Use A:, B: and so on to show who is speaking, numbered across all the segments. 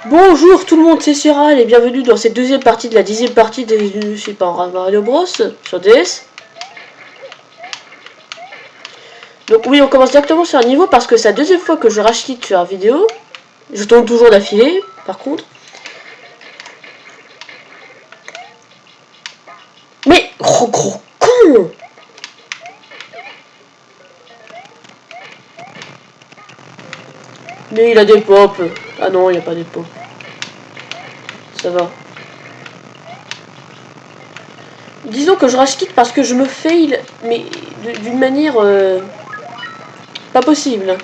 A: Bonjour tout le monde, c'est Cyril et bienvenue dans cette deuxième partie de la 10e partie de Super Mario Bros sur DS. Donc oui, on commence directement sur un niveau parce que c'est la deuxième fois que je rachète sur la vidéo. Je tombe toujours d'affilée, par contre. Mais gros con. Mais il a des pop. Ah non, il n'y a pas des pop. Ça va. Disons que je rachète parce que je me fail, mais d'une manière pas possible.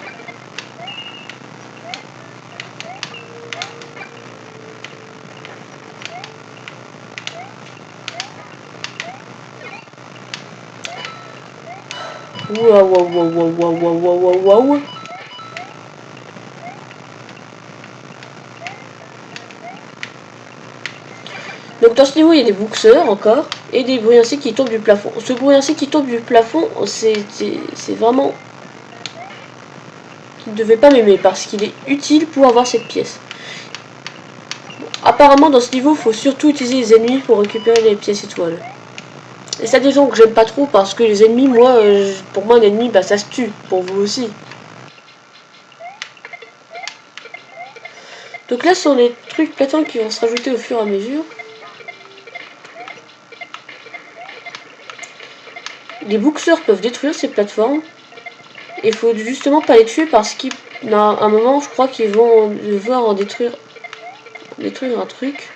A: Waouh. Donc dans ce niveau il y a des bouxeurs encore et des bruyacés qui tombent du plafond. Ce bruyacé qui tombe du plafond, c'est vraiment qu'il ne devait pas m'aimer parce qu'il est utile pour avoir cette pièce. Bon, apparemment dans ce niveau il faut surtout utiliser les ennemis pour récupérer les pièces étoiles. Et ça des gens que j'aime pas trop parce que les ennemis, moi, pour moi un ennemi bah ça se tue, pour vous aussi. Donc là ce sont les trucs plateformes qui vont se rajouter au fur et à mesure. Les bouxeurs peuvent détruire ces plateformes. Et il faut justement pas les tuer parce qu'à un moment, je crois qu'ils vont devoir en détruire un truc.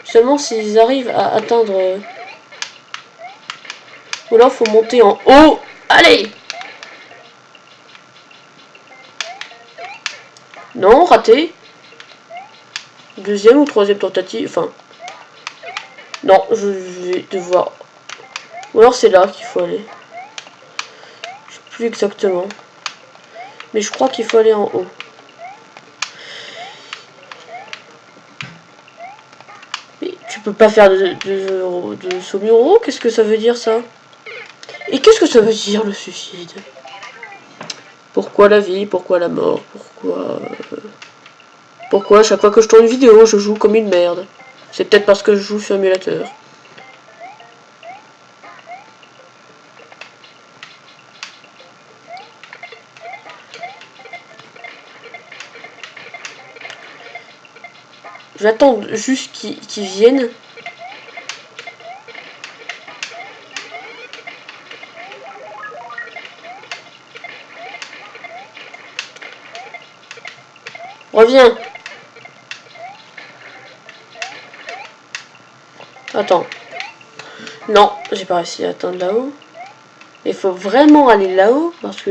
A: Seulement s'ils arrivent à atteindre... Ou alors faut monter en haut. Allez! Non, raté. Deuxième ou troisième tentative. Enfin... Non, je vais devoir... Ou alors c'est là qu'il faut aller. Je sais plus exactement. Mais je crois qu'il faut aller en haut. Mais tu peux pas faire de saut muro? Qu'est-ce que ça veut dire ça? Et qu'est-ce que ça veut dire le suicide? Pourquoi la vie? Pourquoi la mort? Pourquoi à chaque fois que je tourne une vidéo, je joue comme une merde? C'est peut-être parce que je joue sur émulateur. J'attends juste qu'ils viennent. Reviens. Attends. Non, j'ai pas réussi à atteindre là-haut. Il faut vraiment aller là-haut parce que...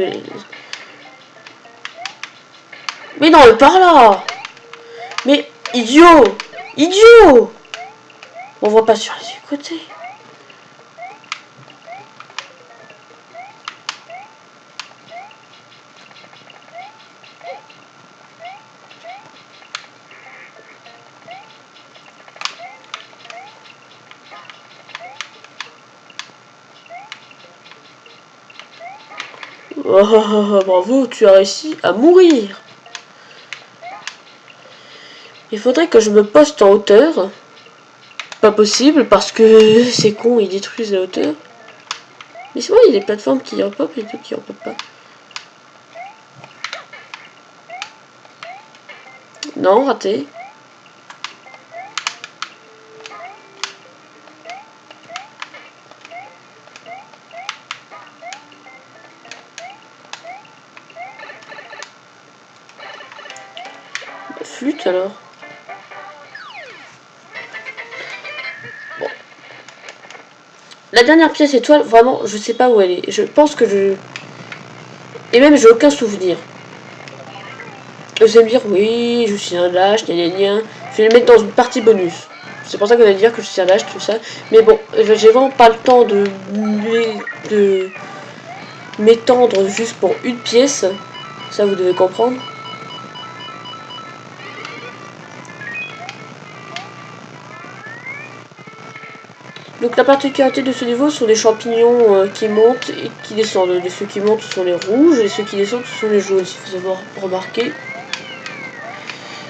A: Mais non, par là. Mais idiot. Idiot. On voit pas sur les côtés. Oh, bravo, tu as réussi à mourir. Il faudrait que je me poste en hauteur. Pas possible parce que c'est con, ils détruisent la hauteur. Mais c'est vrai, il y a des plateformes qui repop et d'autres qui repop pas. Non, raté. Flûte alors. Bon. La dernière pièce étoile, vraiment, je sais pas où elle est. Je pense que je... Et même, j'ai aucun souvenir. Vous allez me dire, oui, je suis un lâche, gna gna gna. Je vais le mettre dans une partie bonus. C'est pour ça que vous allez dire que je suis un lâche, tout ça. Mais bon, j'ai vraiment pas le temps de m'étendre juste pour une pièce. Ça, vous devez comprendre. Donc la particularité de ce niveau sont des champignons qui montent et qui descendent. Ceux qui montent ce sont les rouges et ceux qui descendent ce sont les jaunes, si vous avez remarqué.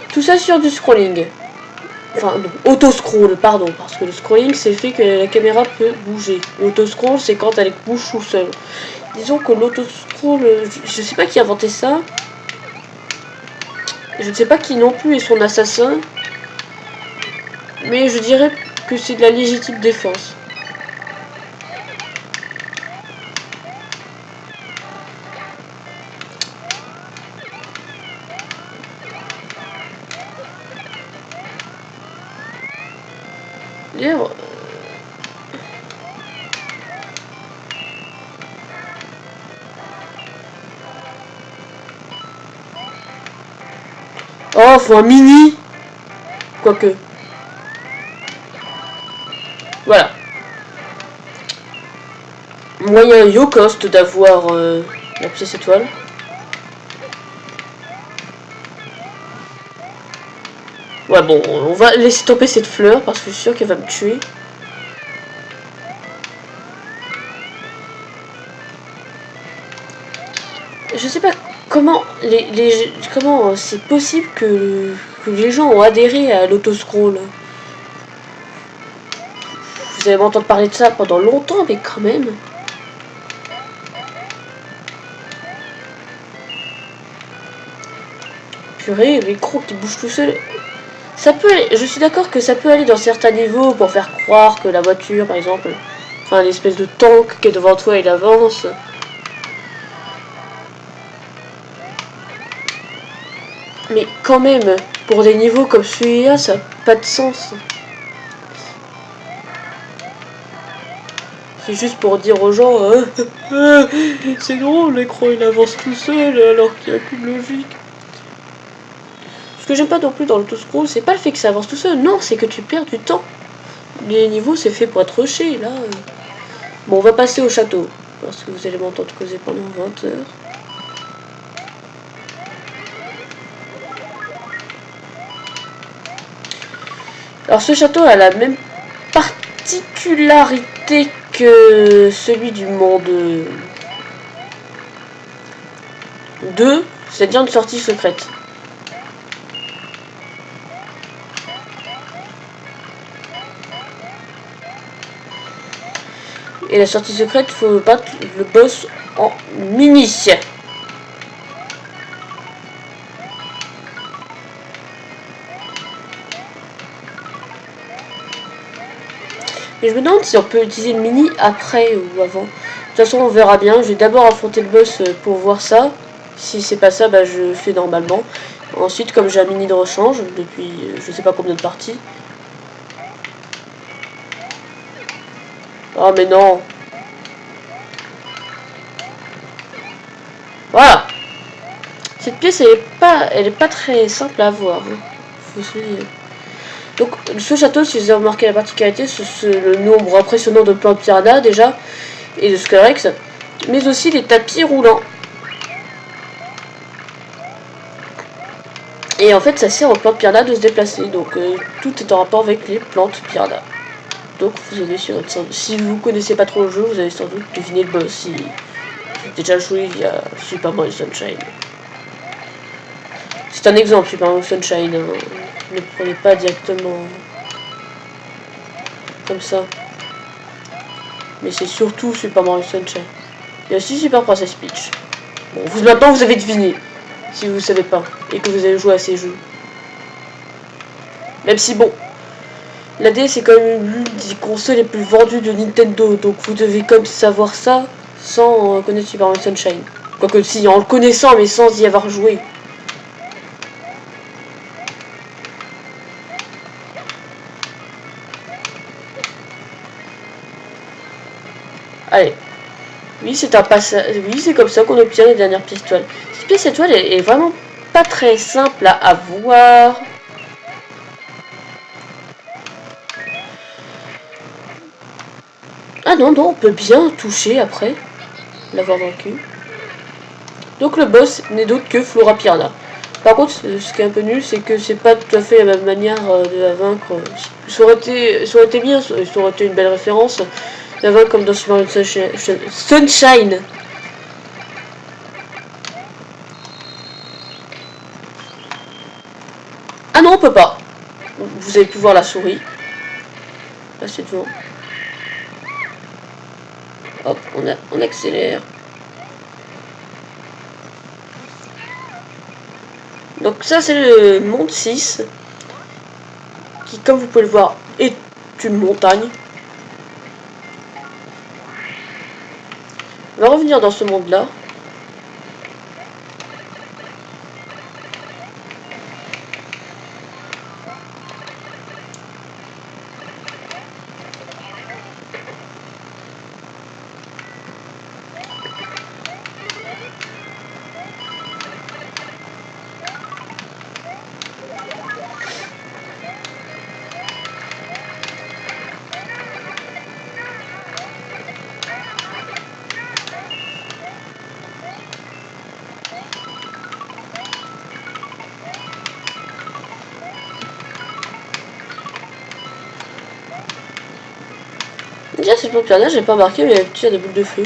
A: Tout ça sur du scrolling. Enfin, non, auto-scroll, pardon, parce que le scrolling, c'est le fait que la caméra peut bouger. L'auto-scroll, c'est quand elle bouge tout seul. Disons que l'auto-scroll, je sais pas qui a inventé ça. Je ne sais pas qui non plus est son assassin. Mais je dirais que c'est de la légitime défense. D'ailleurs, oh, faut un mini. Quoique. Voilà. Moyen yo cost d'avoir la pièce étoile. Ouais, bon, on va laisser tomber cette fleur parce que je suis sûr qu'elle va me tuer. Je sais pas comment comment c'est possible que les gens ont adhéré à l'autoscroll. Vous allez m'entendre parler de ça pendant longtemps, mais quand même. Purée, l'écran qui bouge tout seul. Ça peut aller, je suis d'accord que ça peut aller dans certains niveaux pour faire croire que la voiture, par exemple, enfin l'espèce de tank qui est devant toi, il avance. Mais quand même, pour des niveaux comme celui-là, ça n'a pas de sens. C'est juste pour dire aux gens, c'est drôle, l'écran il avance tout seul alors qu'il n'y a aucune logique. Ce que j'aime pas non plus dans l'autoscroll, c'est pas le fait que ça avance tout seul, non, c'est que tu perds du temps. Les niveaux, c'est fait pour être rushé, là. Bon, on va passer au château, parce que vous allez m'entendre causer pendant 20 heures. Alors ce château a la même particularité que celui du monde 2, c'est-à-dire une sortie secrète. Et la sortie secrète, il faut battre le boss en mini. Et je me demande si on peut utiliser le mini après ou avant. De toute façon, on verra bien. Je vais d'abord affronter le boss pour voir ça. Si c'est pas ça, bah, je fais normalement. Ensuite, comme j'ai un mini de rechange depuis je sais pas combien de parties. Oh mais non. Voilà. Cette pièce, elle est pas très simple à avoir. Hein. Faut se dire. Donc ce château, si vous avez remarqué la particularité, c'est le nombre impressionnant de plantes piranha déjà, et de Scarex, mais aussi les tapis roulants. Et en fait ça sert aux plantes piranha de se déplacer, donc tout est en rapport avec les plantes piranha. Donc vous allez sur votre serveur. Si vous connaissez pas trop le jeu, vous allez sans doute deviner le boss si vous avez déjà joué il y a Super Mario Sunshine. C'est un exemple, Super Mario Sunshine, hein. Ne prenez pas directement comme ça. Mais c'est surtout Super Mario Sunshine. Il y a aussi Super Princess Peach. Bon, maintenant vous avez deviné, si vous ne savez pas, et que vous avez joué à ces jeux. Même si bon, la DS c'est quand même l'une des consoles les plus vendues de Nintendo, donc vous devez quand même savoir ça sans connaître Super Mario Sunshine. Quoique si, en le connaissant, mais sans y avoir joué. Allez. Oui, c'est un passage. Oui, c'est comme ça qu'on obtient les dernières pièces étoiles. Cette pièce étoile est vraiment pas très simple à avoir. Ah non, non, on peut bien toucher après l'avoir vaincu. Donc le boss n'est d'autre que Flora Piranha. Par contre, ce qui est un peu nul, c'est que c'est pas tout à fait la même manière de la vaincre. Ça aurait été bien, ça aurait été une belle référence. La vaincre comme dans Super Mario Sunshine. Ah non, on peut pas. Vous avez pu voir la souris. Là, c'est devant. Hop, on accélère. Donc ça, c'est le monde 6. Qui, comme vous pouvez le voir, est une montagne. On va revenir dans ce monde-là. Déjà, c'est pas là, j'ai pas marqué, mais il y a des boules de feu.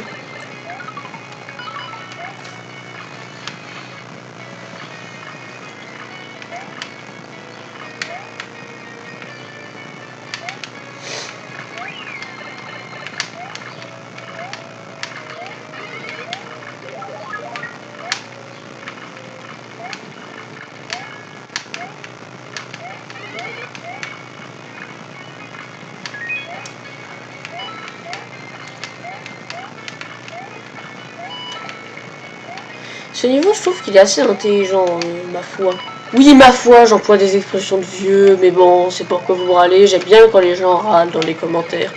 A: Ce niveau, je trouve qu'il est assez intelligent, ma foi. Oui, ma foi, j'emploie des expressions de vieux, mais bon, c'est pour que vous râlez. J'aime bien quand les gens râlent dans les commentaires.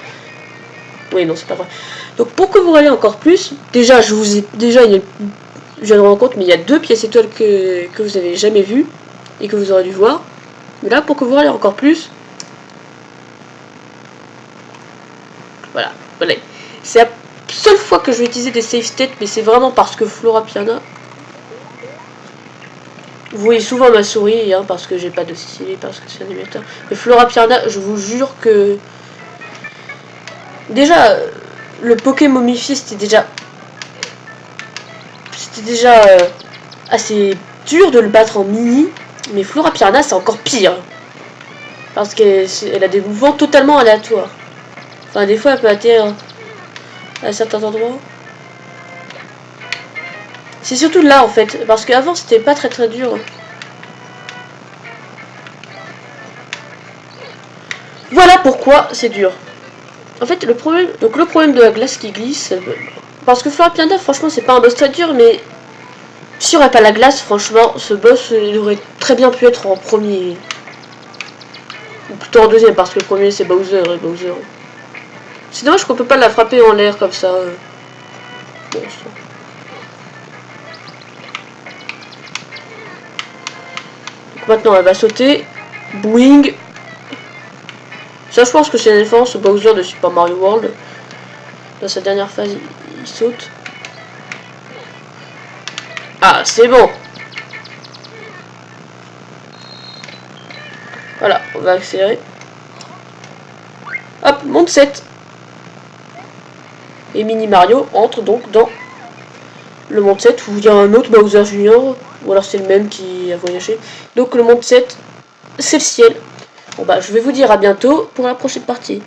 A: Oui, non, c'est pas vrai. Donc, pour que vous râlez encore plus, déjà, je viens de me rendre compte, mais il y a 2 pièces étoiles que vous avez jamais vues et que vous aurez dû voir. Mais là, pour que vous râlez encore plus, voilà. C'est la seule fois que je vais utiliser des save states, mais c'est vraiment parce que Flora Piana. Vous voyez souvent ma souris, hein, parce que j'ai pas de stylet, parce que c'est un émetteur. Mais Flora Piana, je vous jure que... Déjà, le Pokémon momifié, c'était déjà... assez dur de le battre en mini. Mais Flora Piana, c'est encore pire. Parce qu'elle a des mouvements totalement aléatoires. Enfin, des fois, elle peut atterrir à certains endroits. C'est surtout là, en fait. Parce qu'avant, c'était pas très dur. Voilà pourquoi c'est dur. En fait, le problème de la glace qui glisse... Parce que Flora Piana, franchement, c'est pas un boss très dur, mais... S'il n'y aurait pas la glace, franchement, ce boss, il aurait très bien pu être en premier. Ou plutôt en deuxième, parce que le premier, c'est Bowser et Bowser. C'est dommage qu'on peut pas la frapper en l'air comme ça. Bon, ça. Donc maintenant elle va sauter. Boing. Ça je pense que c'est une référence au Bowser de Super Mario World. Dans sa dernière phase, il saute. Ah, c'est bon. Voilà, on va accélérer. Hop, monde 7. Et Mini Mario entre donc dans le monde 7 où il y a un autre Bowser Junior, ou alors c'est le même qui a voyagé. Donc le monde 7, c'est le ciel. Bon bah je vais vous dire à bientôt pour la prochaine partie.